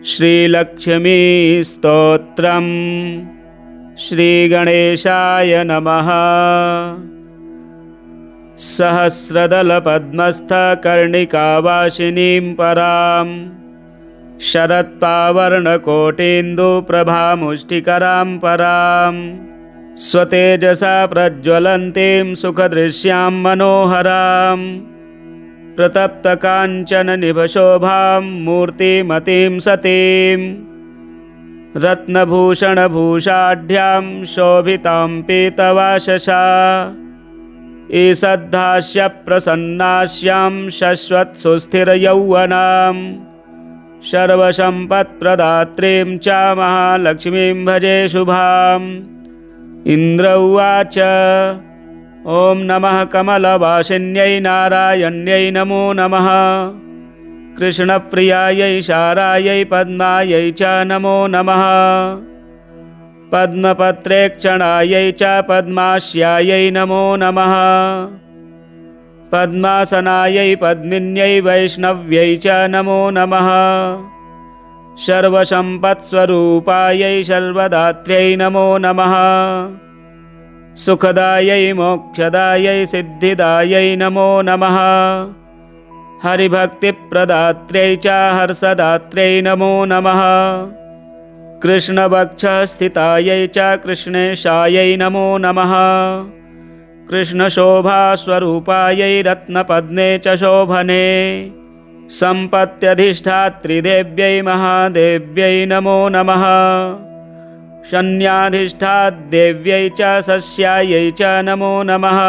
श्रीलक्ष्मी स्तोत्रम्। श्रीगणेशाय नमः। सहस्रदलपद्मस्थकर्णिकावासिनीं परां शरत्पावर्णकोटीन्दुप्रभामुष्टिकरां परां स्वतेजसा प्रज्वलन्तीं सुखदृश्यां मनोहरां प्रतप्तकाञ्चननिभशोभां मूर्तिमतीं सतीं रत्नभूषणभूषाढ्यां शोभितां पीतवाशसा ईषद्धास्य प्रसन्नास्यां शश्वत्सुस्थिरयौवनां सर्वसम्पत्प्रदात्रीं च महालक्ष्मीं भजे शुभाम्। इन्द्र उवाच ॐ नमः कमलवासिन्यै नारायण्यै नमो नमः। कृष्णप्रियायै शारायै पद्मायै च नमो नमः। पद्मपत्रेक्षणायै च पद्मास्यायै नमो नमः। पद्मासनायै पद्मिन्यै वैष्णव्यै च नमो नमः। सर्वसम्पत्स्वरूपायै सर्वदात्र्यै नमो नमः। सुखदायै मोक्षदायै सिद्धिदायै नमो नमः। हरिभक्तिप्रदात्र्यै च हर्षदात्र्यै नमो नमः। कृष्णवक्षस्थितायै च कृष्णेशायै नमो नमः। कृष्णशोभास्वरूपायै रत्नपद्मे च शोभने सम्पत्यधिष्ठात्रिदेव्यै महादेव्यै नमो नमः। शन्याधिष्ठाद्देव्यै च सस्यायै च नमो नमः।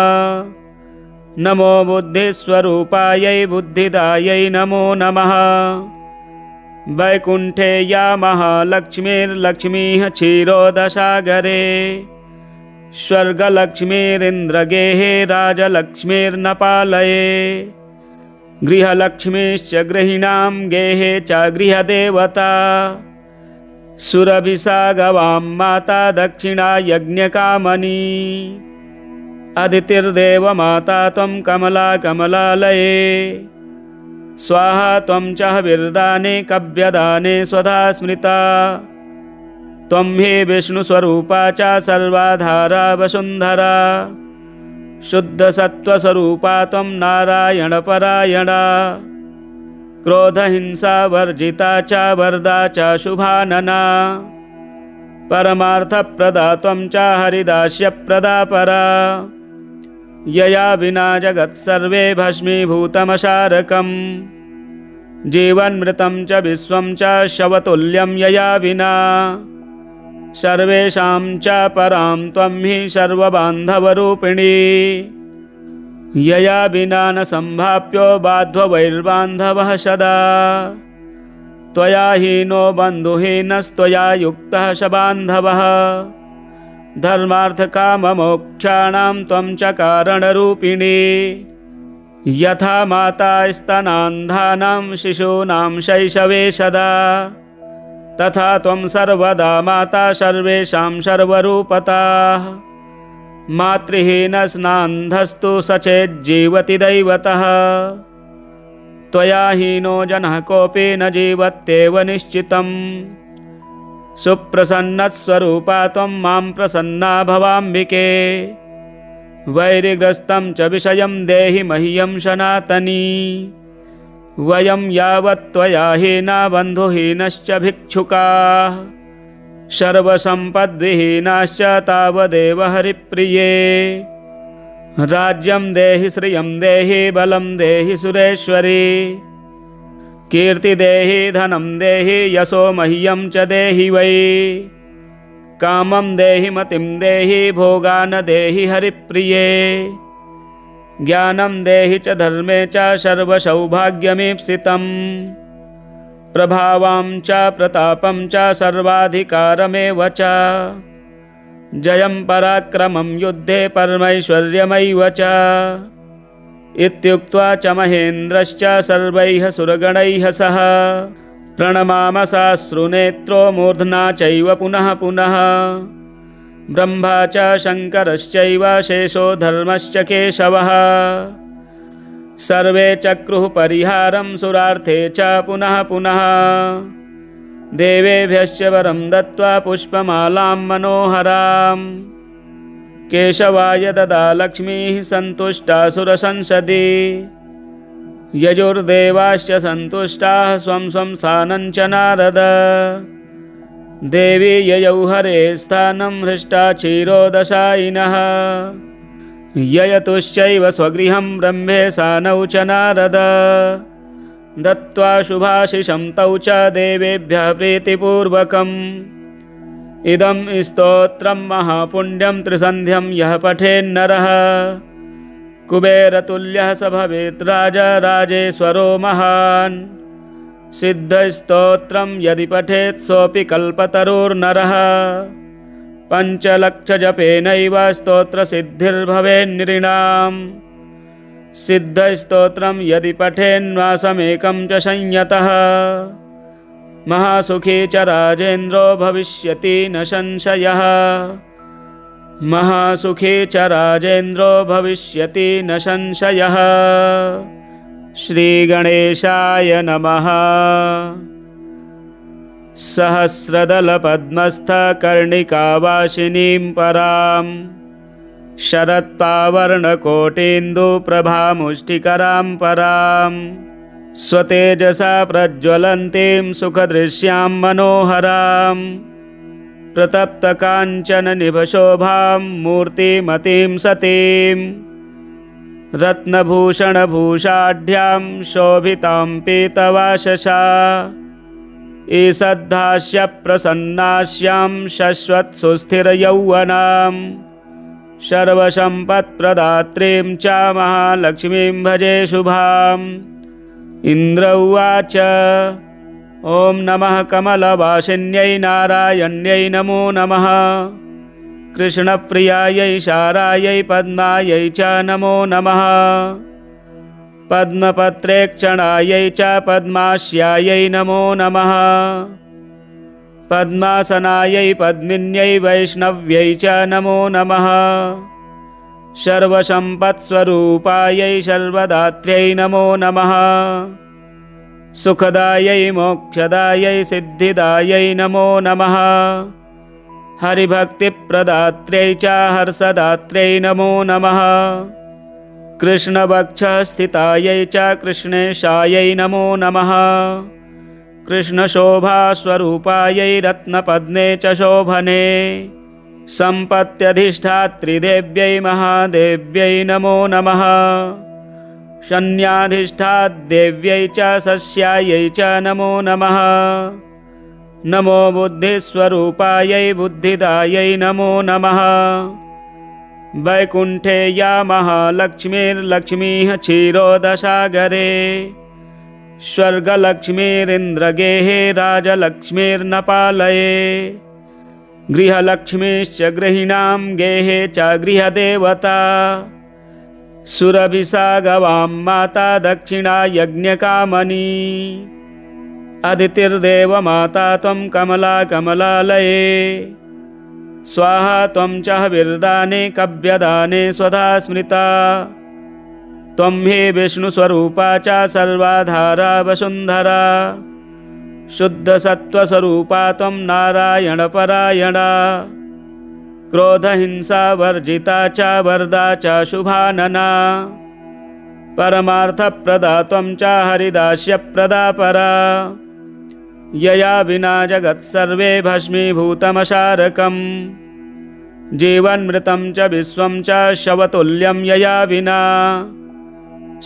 नमो बुद्धिस्वरूपायै बुद्धिदायै नमो नमः। वैकुण्ठे या महालक्ष्मीर्लक्ष्मीः क्षीरोदसागरे स्वर्गलक्ष्मीरिन्द्रगेहे राजलक्ष्मीर्नपालये गृहलक्ष्मीश्च गृहिणां गेहे च गृहदेवता सुरभिसा गवां माता दक्षिणा यज्ञकामनी अदितिर्देवमाता त्वं कमला कमलालये स्वाहा त्वं च हविर्दाने कव्यदाने स्वधा स्मृता त्वं हि विष्णुस्वरूपा च सर्वाधारा वसुन्धरा शुद्धसत्त्वस्वरूपा त्वं नारायणपरायणा क्रोधहिंसावर्जिता च वरदा च शुभानना परमार्थप्रदा त्वं च हरिदास्यप्रदा परा यया विना जगत्सर्वे भस्मीभूतमशारकम् जीवन्मृतं च विश्वं च शवतुल्यं यया विना सर्वेषां च परां त्वं हि सर्वबान्धवरूपिणी यया विना न सम्भाप्यो बान्धवैर्बान्धवः सदा त्वया हीनो बन्धुहीनस्त्वया युक्तः स बान्धवः धर्मार्थकाममोक्षाणां त्वं च कारणरूपिणी यथा माता स्तनान्धानां शिशूनां शैशवे सदा तथा त्वं सर्वदा माता सर्वेषां सर्वरूपता मातृहीनस्नान्धस्तु सचेज्जीवति दैवतः त्वया हीनो जनः कोऽपि न जीवत्येव निश्चितम् सुप्रसन्नस्वरूपा त्वं मां प्रसन्ना भवाम्बिके वैरिग्रस्तं च विषयं देहि मह्यं सनातनी वयं यावत् त्वया हीना बन्धुहीनश्च भिक्षुकाः सर्वसम्पद्विहीनाश्च तावदेव हरिप्रिये राज्यं देहि श्रियं देहि बलं देहि सुरेश्वरी कीर्ति देहि धनं देहि यशो मह्यं च देहि वै कामं देहि मतिं देहि भोगान् देहि हरिप्रिये ज्ञानं देहि च धर्मे च सर्वसौभाग्यमीप्सितम् प्रभावां च प्रतापं च सर्वाधिकारमेव च जयं पराक्रमं युद्धे परमैश्वर्यमेव च इत्युक्त्वा च महेन्द्रश्च सर्वैः सुरगणैः सह प्रणमामसाश्रुनेत्रो मूर्ध्ना चैव पुनः पुनः ब्रह्मा च शङ्करश्चैव शेषो धर्मश्च केशवः सर्वे चक्रुः परिहारं सुरार्थे च पुनः पुनः देवेभ्यश्च वरं दत्त्वा पुष्पमालां मनोहरां केशवाय ददा लक्ष्मीः सन्तुष्टा सुरसंसदि यजुर्देवाश्च सन्तुष्टाः स्वं स्वं स्थानं च नारद देवी ययौ हरे स्थानं हृष्टा क्षीरोदशायिनः ययतुश्चैव स्वगृहं ब्रह्मे सानौ च नारद दत्त्वा शुभाशिषं तौ च देवेभ्यः प्रीतिपूर्वकम् इदं स्तोत्रं महापुण्यं त्रिसन्ध्यं यः पठेन्नरः कुबेरतुल्यः स भवेत् राजेश्वरो महान् सिद्धस्तोत्रं यदि पठेत् सोऽपि कल्पतरुर्नरः पञ्चलक्षजपेनैव स्तोत्रसिद्धिर्भवेन्नृणाम् सिद्धस्तोत्रं यदि पठेन्मासमेकं च संयतः महासुखी च राजेन्द्रो भविष्यति न संशयः महासुखी च राजेन्द्रो भविष्यति न संशयः। श्रीगणेशाय नमः। सहस्रदलपद्मस्थकर्णिकावासिनीं परां शरत्पावर्णकोटीन्दुप्रभामुष्टिकरां परां स्वतेजसा प्रज्वलन्तीं सुखदृश्यां मनोहरां प्रतप्तकाञ्चननिभशोभां मूर्तिमतीं सतीं रत्नभूषणभूषाढ्यां शोभितां पीतवाशसा ईषद्धास्य प्रसन्नास्यां शश्वत्सुस्थिरयौवनां सर्वसम्पत्प्रदात्रीं च महालक्ष्मीं भजे शुभाम्। इन्द्र उवाच ॐ नमः कमलवासिन्यै नारायण्यै नमो नमः कृष्णप्रियायै शारायै पद्मायै च नमो नमः पद्मपत्रेक्षणायै च पद्मास्यायै नमो नमः पद्मासनायै पद्मिन्यै वैष्णव्यै च नमो नमः सर्वसम्पत्स्वरूपायै सर्वदात्र्यै नमो नमः सुखदायै मोक्षदायै सिद्धिदायै नमो नमः हरिभक्तिप्रदात्र्यै च हर्षदात्र्यै नमो नमः कृष्णवक्षस्थितायै च कृष्णेशायै नमो नमः कृष्णशोभास्वरूपायै रत्नपद्मे च शोभने सम्पत्यधिष्ठात्रिदेव्यै महादेव्यै नमो नमः शन्याधिष्ठाद्देव्यै च सस्यायै च नमो नमः नमो बुद्धिस्वरूपायै बुद्धिदायै नमो नमः वैकुण्ठे या महालक्ष्मीर्लक्ष्मीः क्षीरोदसागरे स्वर्गलक्ष्मीरिन्द्रगेहे राजलक्ष्मीर्नपालये गृहलक्ष्मीश्च गृहिणां गेहे च गृहदेवता सुरभिसा गवां माता दक्षिणा यज्ञकामनी अदितिर्देवमाता त्वं कमला कमलालये स्वाहा त्वं च हविर्दाने कव्यदाने स्वधा स्मृता त्वं हि विष्णुस्वरूपा च सर्वाधारा वसुन्धरा शुद्धसत्त्वस्वरूपा त्वं नारायणपरायणा क्रोधहिंसावर्जिता च वरदा च शुभानना परमार्थप्रदा त्वं च हरिदास्यप्रदा परा यया विना जगत्सर्वे भस्मीभूतमशारकम् जीवन्मृतं च विश्वं च शवतुल्यं यया विना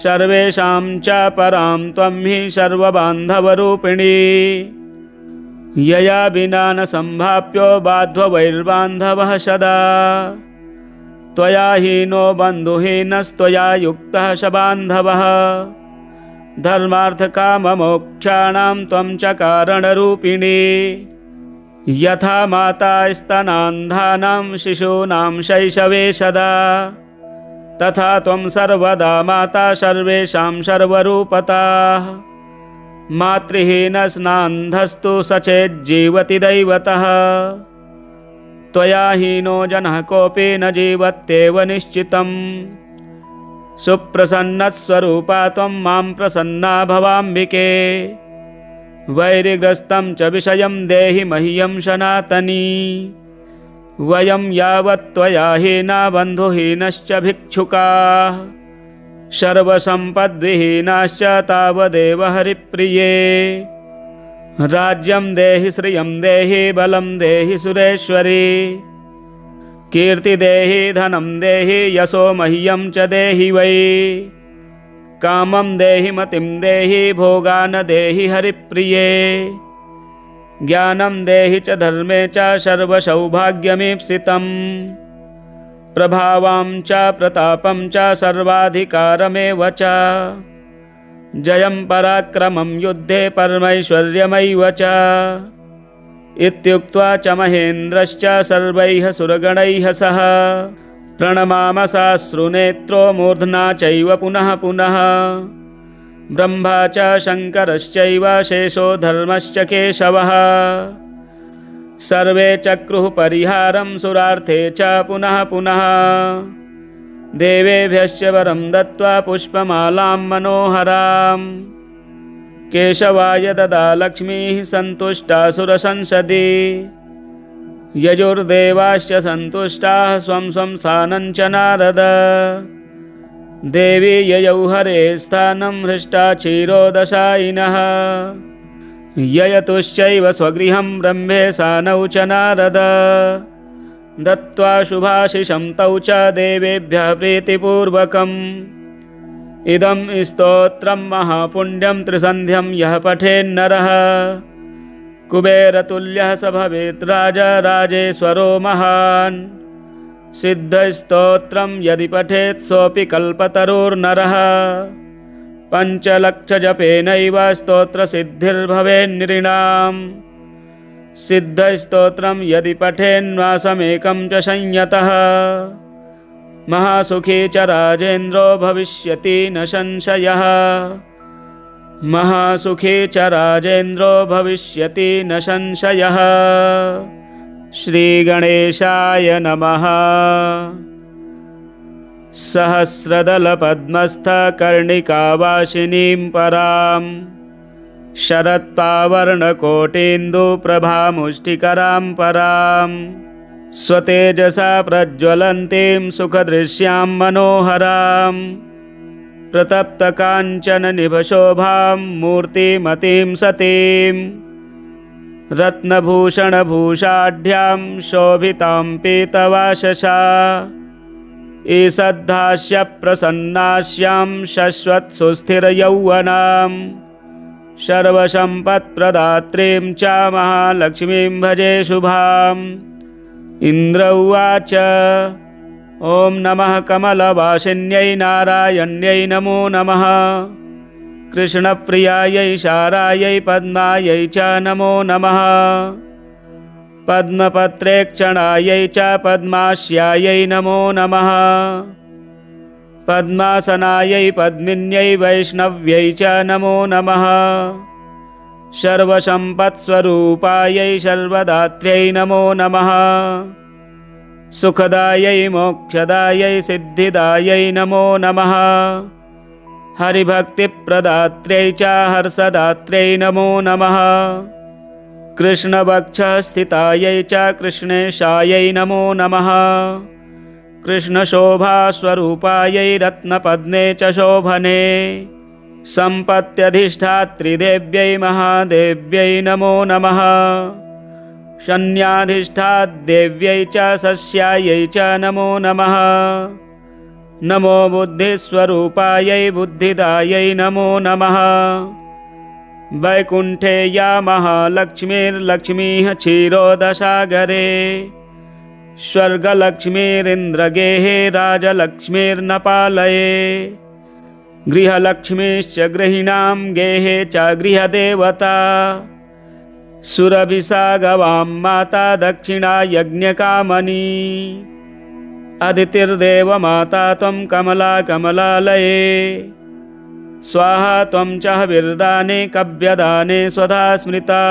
सर्वेषां च परां त्वं हि सर्वबान्धवरूपिणी यया विना न सम्भाप्यो बान्धवैर्बान्धवः सदा त्वया हीनो बन्धुहीनस्त्वया युक्तः स बान्धवः धर्मार्थकाममोक्षाणां त्वं च कारणरूपिणी यथा माता स्तनान्धानां शिशूनां शैशवे सदा तथा त्वं सर्वदा माता सर्वेषां सर्वरूपता मातृहीनस्नान्धस्तु सचेज्जीवति दैवतः त्वया हीनो जनः कोऽपि न जीवत्येव निश्चितम् सुप्रसन्नस्वरूपा त्वं मां प्रसन्ना भवाम्बिके वैरिग्रस्तं च विषयं देहि मह्यं सनातनी। वयं यावत् त्वया हीना बन्धुहीनश्च भिक्षुकाः सर्वसम्पद्विहीनाश्च तावदेव हरिप्रिये। राज्यं देहि श्रियं देहि बलं देहि सुरेश्वरी। कीर्ति देहि धनं देहि यशो मह्यं च देहि वै। कामं देहि मतिं देहि भोगान् देहि हरिप्रिये। ज्ञानं देहि च धर्मे च सर्वसौभाग्यमीप्सितं। प्रभावां च प्रतापं च सर्वाधिकारमेव च। जयं पराक्रमं युद्धे परमैश्वर्यमैव च। इत्युक्त्वा च महेन्द्रश्च सर्वैः सुरगणैः सह प्रणमामसाश्रुनेत्रो मूर्ध्ना चैव पुनः पुनः। ब्रह्मा च शङ्करश्चैव शेषो धर्मश्च केशवः। सर्वे चक्रुः परिहारं सुरार्थे च पुनः पुनः। देवेभ्यश्च वरं दत्त्वा पुष्पमालां मनोहरां। केशवाय ददा लक्ष्मीः सन्तुष्टा सुरसंसदि। यजुर्देवाश्च सन्तुष्टाः स्वं स्वं स्थानं च नारद। देवी ययौ हरे स्थानं हृष्टा क्षीरोदशायिनः। ययतुश्चैव स्वगृहं ब्रह्मे सानौ च नारद। दत्त्वा शुभाशिषं तौ च देवेभ्यः प्रीतिपूर्वकम्। इदं स्तोत्रं महापुण्यं त्रिसन्ध्यं यः पठेन्नरः। कुबेरतुल्यः स भवेत् राजेश्वरो महान्। सिद्धस्तोत्रं यदि पठेत् सोऽपि कल्पतरुर्नरः। पञ्चलक्षजपेनैव स्तोत्रसिद्धिर्भवेन्नृणाम्। सिद्धस्तोत्रं यदि पठेन्मासमेकं च संयतः। महासुखी च राजेन्द्रो भविष्यति न संशयः। महासुखी च राजेन्द्रो भविष्यति न संशयः। श्रीगणेशाय नमः। सहस्रदलपद्मस्थकर्णिकावासिनीं परां शरत्पावर्णकोटीन्दुप्रभामुष्टिकरां परां स्वतेजसा प्रज्वलन्तीं सुखदृश्यां मनोहरां प्रतप्तकाञ्चननिभशोभां मूर्तिमतीं सतीं रत्नभूषणभूषाढ्यां शोभितां पीतवाससा ईषद्धास्य प्रसन्नास्यां शश्वत्सुस्थिरयौवनां सर्वसम्पत्प्रदात्रीं च महालक्ष्मीं भजे शुभाम्। इन्द्र उवाच ॐ नमः कमलवासिन्यै नारायण्यै नमो नमः। कृष्णप्रियायै शारायै पद्मायै च नमो नमः। पद्मपत्रेक्षणायै च पद्मास्यायै नमो नमः। पद्मासनायै पद्मिन्यै वैष्णव्यै च नमो नमः। सर्वसम्पत्स्वरूपायै सर्वदात्र्यै नमो नमः। सुखदायै मोक्षदायै सिद्धिदायै नमो नमः। हरिभक्तिप्रदात्र्यै च हर्षदात्र्यै नमो नमः। कृष्णवक्षस्थितायै च कृष्णेशायै नमो नमः। कृष्णशोभास्वरूपायै रत्नपद्मे च शोभने सम्पत्यधिष्ठात्रिदेव्यै महादेव्यै नमो नमः। शन्याधिष्ठाद्देव्यै च सस्यायै च नमो नमः। नमो बुद्धिस्वरूपायै बुद्धिदायै नमो नमः। वैकुण्ठे या महालक्ष्मीर्लक्ष्मीः क्षीरोदसागरे स्वर्गलक्ष्मीरिन्द्रगेहे राजलक्ष्मीर्नपालये गृहलक्ष्मीश्च गृहिणां गेहे च गृहदेवता सुरभिसा गवां माता दक्षिणा यज्ञकामनी अदितिर्देवमाता त्वं कमला कमलालये स्वाहा त्वं च हविर्दाने कव्यदाने स्वधा स्मृता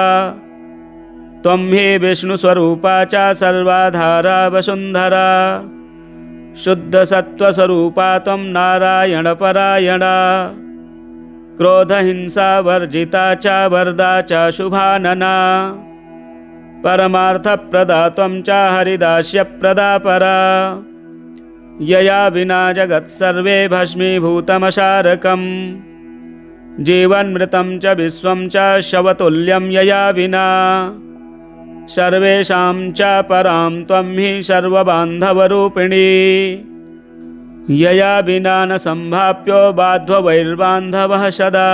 त्वं हि विष्णुस्वरूपा च सर्वाधारा वसुन्धरा शुद्धसत्त्वस्वरूपा त्वं नारायणपरायणा क्रोधहिंसा वर्जिता च वरदा च शुभानना परमार्थप्रदा त्वं च हरिदास्यप्रदा परा यया विना जगत्सर्वे भस्मीभूतमशारकम् जीवन्मृतं च विश्वं च शवतुल्यं यया विना सर्वेषां च परां त्वं हि सर्वबान्धवरूपिणी यया विना न सम्भाप्यो बाध्ववैर्बान्धवः सदा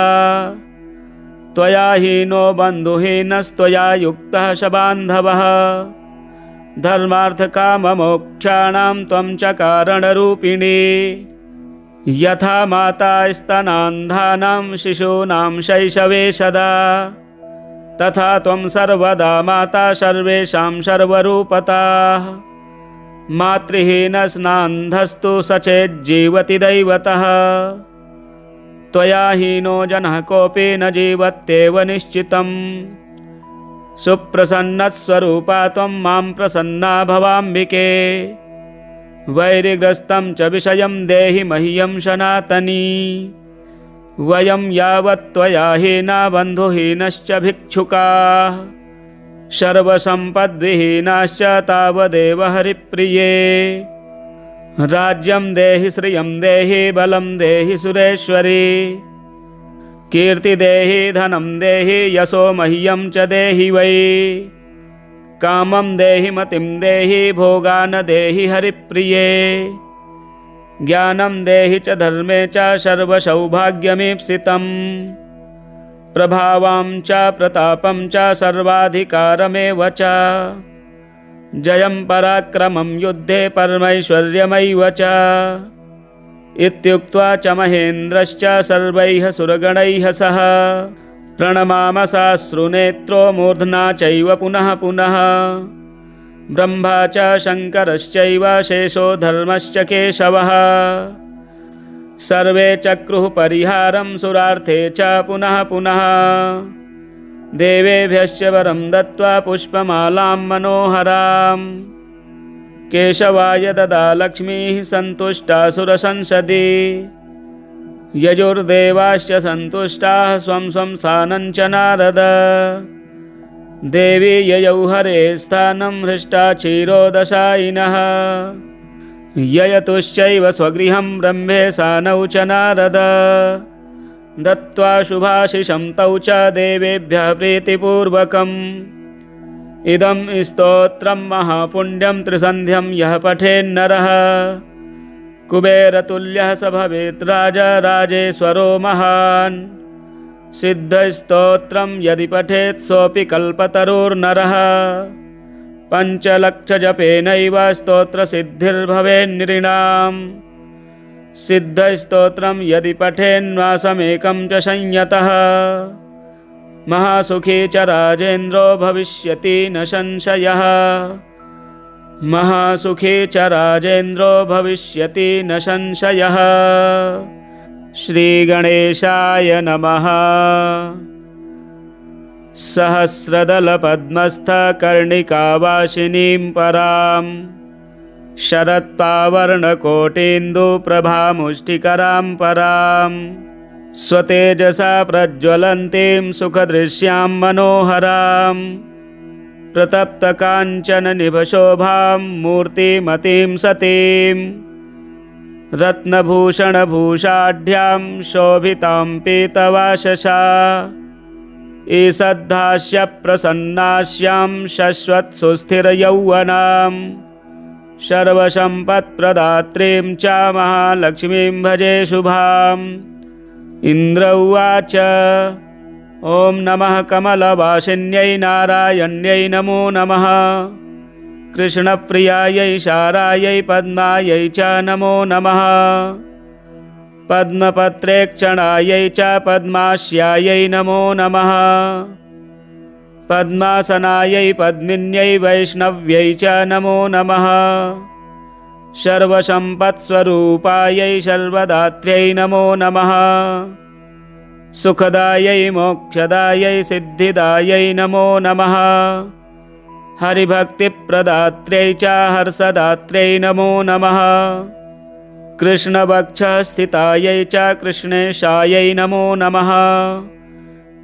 त्वया हीनो बन्धुहीनस्त्वया युक्तः स बान्धवः धर्मार्थकाममोक्षाणां त्वं च कारणरूपिणी यथा माता स्तनान्धानां शिशूनां शैशवे सदा तथा त्वं सर्वदा माता सर्वेषां सर्वरूपता मातृहीनस्नान्धस्तु सचेज्जीवति दैवतः त्वया हीनो जनः कोऽपि न जीवत्येव निश्चितम् सुप्रसन्नस्वरूपा त्वं मां प्रसन्ना भवाम्बिके वैरिग्रस्तं च विषयं देहि मह्यं सनातनी वयं यावत् त्वया हीना बन्धुहीनश्च भिक्षुकाः सर्वसम्पद्विहीनाश्च तावदेव हरिप्रिये राज्यं देहि श्रियं देहि बलं देहि सुरेश्वरी कीर्ति देहि धनं देहि यशो मह्यं च देहि वै कामं देहि मतिं देहि भोगान् देहि हरिप्रिये ज्ञानं देहि च धर्मे च सर्वसौभाग्यमीप्सितम् प्रभावां च प्रतापं च सर्वाधिकारमेव च जयं पराक्रमं युद्धे परमैश्वर्यमैव च इत्युक्त्वा च महेन्द्रश्च सर्वैः सुरगणैः सह प्रणमामसाश्रुनेत्रो मूर्ध्ना चैव पुनः पुनः ब्रह्मा च शङ्करश्चैव शेषो धर्मश्च केशवः सर्वे चक्रुः परिहारं सुरार्थे च पुनः पुनः देवेभ्यश्च वरं दत्त्वा पुष्पमालां मनोहरां केशवाय ददा लक्ष्मीः सन्तुष्टा सुरसंसदि यजुर्देवाश्च सन्तुष्टाः स्वं स्वं स्थानं च नारद देवी ययौ हरे स्थानं हृष्टा क्षीरोदशायिनः ययतुश्चैव स्वगृहं ब्रह्मे सानौ च नारद दत्त्वा शुभाशिषं तौ च देवेभ्यः प्रीतिपूर्वकम् इदं स्तोत्रं महापुण्यं त्रिसन्ध्यं यः पठेन्नरः कुबेरतुल्यः स भवेत् राजा राजेश्वरो महान् सिद्धस्तोत्रं यदि पठेत् सोऽपि कल्पतरुर्नरः पञ्चलक्षजपेनैव स्तोत्रसिद्धिर्भवेन्नृणां सिद्धस्तोत्रं यदि पठेन्मासमेकं च संयतः महासुखी च राजेन्द्रो भविष्यति न संशयः महासुखी च राजेन्द्रो भविष्यति न संशयः श्रीगणेशाय नमः सहस्रदलपद्मस्थकर्णिकावासिनीं परां शरत्पावर्णकोटीन्दुप्रभामुष्टिकरां परां स्वतेजसा प्रज्वलन्तीं सुखदृश्यां मनोहरां प्रतप्तकाञ्चननिभशोभां मूर्तिमतीं सतीं रत्नभूषणभूषाढ्यां शोभितां पीतवाशसा ईषद्धास्य प्रसन्नास्यां शश्वत्सुस्थिरयौवनां सर्वसम्पत्प्रदात्रीं च महालक्ष्मीं भजे शुभाम् इन्द्र उवाच ॐ नमः कमलवासिन्यै नारायण्यै नमो नमः कृष्णप्रियायै शारायै पद्मायै च नमो नमः पद्मपत्रेक्षणायै च पद्मास्यायै नमो नमः पद्मासनायै पद्मिन्यै वैष्णव्यै च नमो नमः सर्वसम्पत्स्वरूपायै सर्वदात्र्यै नमो नमः सुखदायै मोक्षदायै सिद्धिदायै नमो नमः हरिभक्तिप्रदात्र्यै च हर्षदात्र्यै नमो नमः कृष्णवक्षस्थितायै च कृष्णेशायै नमो नमः।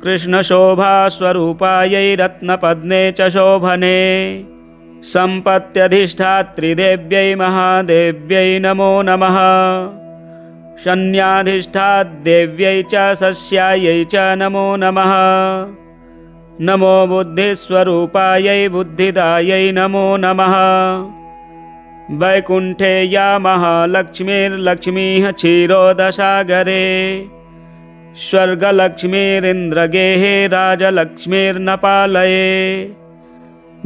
कृष्णशोभास्वरूपायै रत्नपद्मे च शोभने सम्पत्यधिष्ठात्रिदेव्यै महादेव्यै नमो नमः। शन्याधिष्ठाद्देव्यै च सस्यायै च नमो नमः। नमो बुद्धिस्वरूपायै बुद्धिदायै नमो नमः। वैकुण्ठे या महालक्ष्मीर्लक्ष्मीः क्षीरोदसागरे स्वर्गलक्ष्मीरिन्द्रगेहे राजलक्ष्मीर्नपालये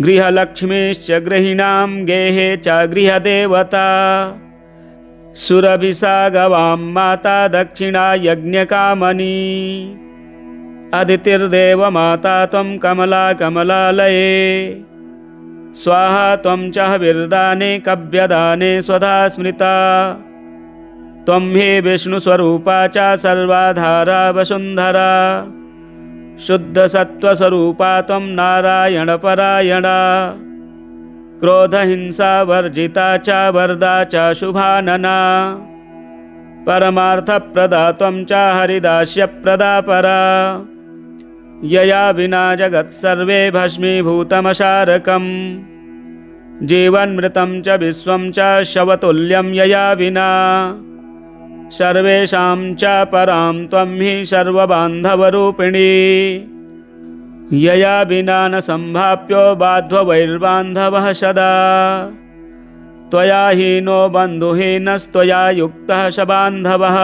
गृहलक्ष्मीश्च गृहिणां गेहे च गृहदेवता सुरभिसा गवां माता दक्षिणा यज्ञकामनी अदितिर्देवमाता त्वं कमला कमलालये स्वाहा त्वं च हविर्दाने कव्यदाने स्वधा स्मृता त्वं हि विष्णुस्वरूपा च सर्वाधारा वसुन्धरा शुद्धसत्त्वस्वरूपा त्वं नारायणपरायणा क्रोधहिंसावर्जिता च वरदा च शुभानना परमार्थप्रदा त्वं च हरिदास्यप्रदा परा यया विना जगत्सर्वे भस्मीभूतमशारकम् जीवन्मृतं च विश्वं च शवतुल्यं यया विना सर्वेषां च परां त्वं हि सर्वबान्धवरूपिणी यया विना न सम्भाप्यो बान्धवैर्बान्धवः सदा त्वया हीनो बन्धुहीनस्त्वया युक्तः स बान्धवः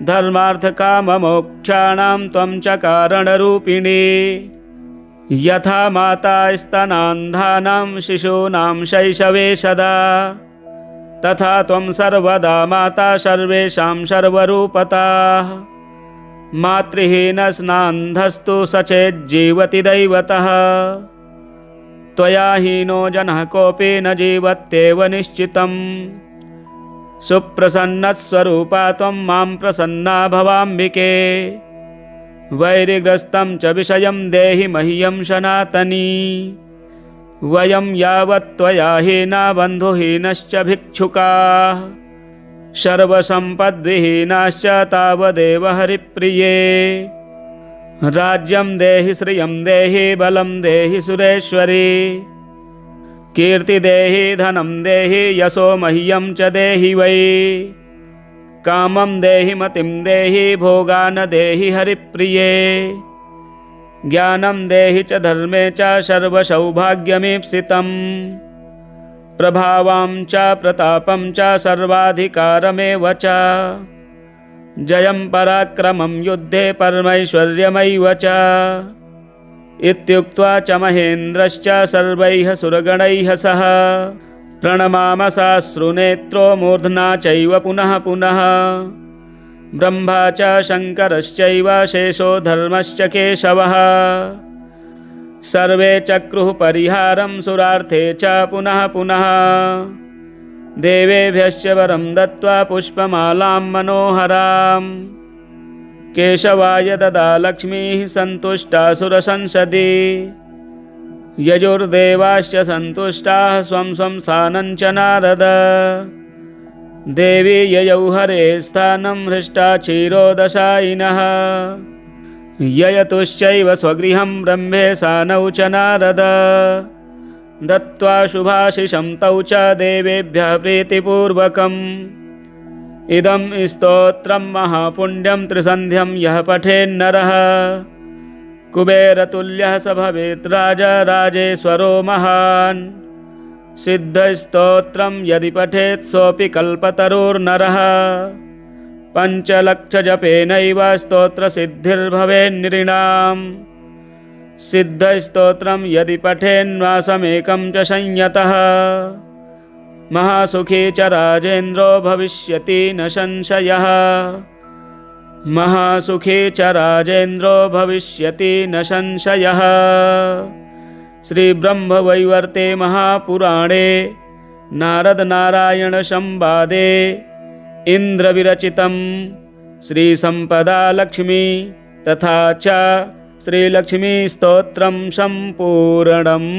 धर्मार्थकाममोक्षाणां त्वं च कारणरूपिणी यथा माता स्तनान्धानां शिशूनां शैशवे सदा तथा त्वं सर्वदा माता सर्वेषां सर्वरूपता मातृहीनस्नान्धस्तु सचेज्जीवति दैवतः त्वया हीनो जनः कोऽपि न जीवत्येव निश्चितम् सुप्रसन्नस्वरूपा त्वं मां प्रसन्ना भवाम्बिके वैरिग्रस्तं च विषयं देहि मह्यं सनातनी वयं यावत् त्वया हीना बन्धुहीनश्च भिक्षुकाः सर्वसम्पद्विहीनाश्च तावदेव हरिप्रिये राज्यं देहि श्रियं देहि बलं देहि सुरेश्वरी कीर्ति देहि धनं देहि यशो मह्यं च देहि वै कामं देहि मतिं देहि भोगान् देहि हरिप्रिये ज्ञानं देहि च धर्मे च सर्वसौभाग्यमीप्सितं प्रभावां च प्रतापं च सर्वाधिकारमेव च जयं पराक्रमं युद्धे परमैश्वर्यमैव च इत्युक्त्वा च महेन्द्रश्च सर्वैः सुरगणैः सह प्रणमाम साश्रुनेत्रो मूर्ध्ना चैव पुनः पुनः ब्रह्मा च शङ्करश्चैव शेषो धर्मश्च केशवः सर्वे चक्रुः परिहारं सुरार्थे च पुनः पुनः देवेभ्यश्च वरं दत्त्वा पुष्पमालां मनोहरां केशवाय ददा लक्ष्मीः सन्तुष्टा सुरसंसदि यजुर्देवाश्च सन्तुष्टाः स्वं स्वं स्थानं च नारद देवी ययौ हरे स्थानं हृष्टा क्षीरोदशायिनः ययतुश्चैव स्वगृहं ब्रह्मे सानौ च नारद दत्त्वा शुभाशिषं तौ च देवेभ्यः प्रीतिपूर्वकम् इदं स्तोत्रं महापुण्यं त्रिसन्ध्यं यः पठेन्नरः कुबेरतुल्यः स भवेत् राजेश्वरो महान् सिद्धस्तोत्रं यदि पठेत् सोऽपि कल्पतरुर्नरः पञ्चलक्षजपेनैव स्तोत्रसिद्धिर्भवेन्नृणां सिद्धस्तोत्रं यदि पठेन्मासमेकं च संयतः महासुखी च राजेन्द्रो भविष्यति न संशयः महासुखी च राजेन्द्रो भविष्यति न संशयः। श्रीब्रह्मवैवर्ते महापुराणे नारदनारायणसंवादे इन्द्रविरचितं श्रीसम्पदा लक्ष्मी तथा च श्रीलक्ष्मीस्तोत्रं सम्पूर्णम्।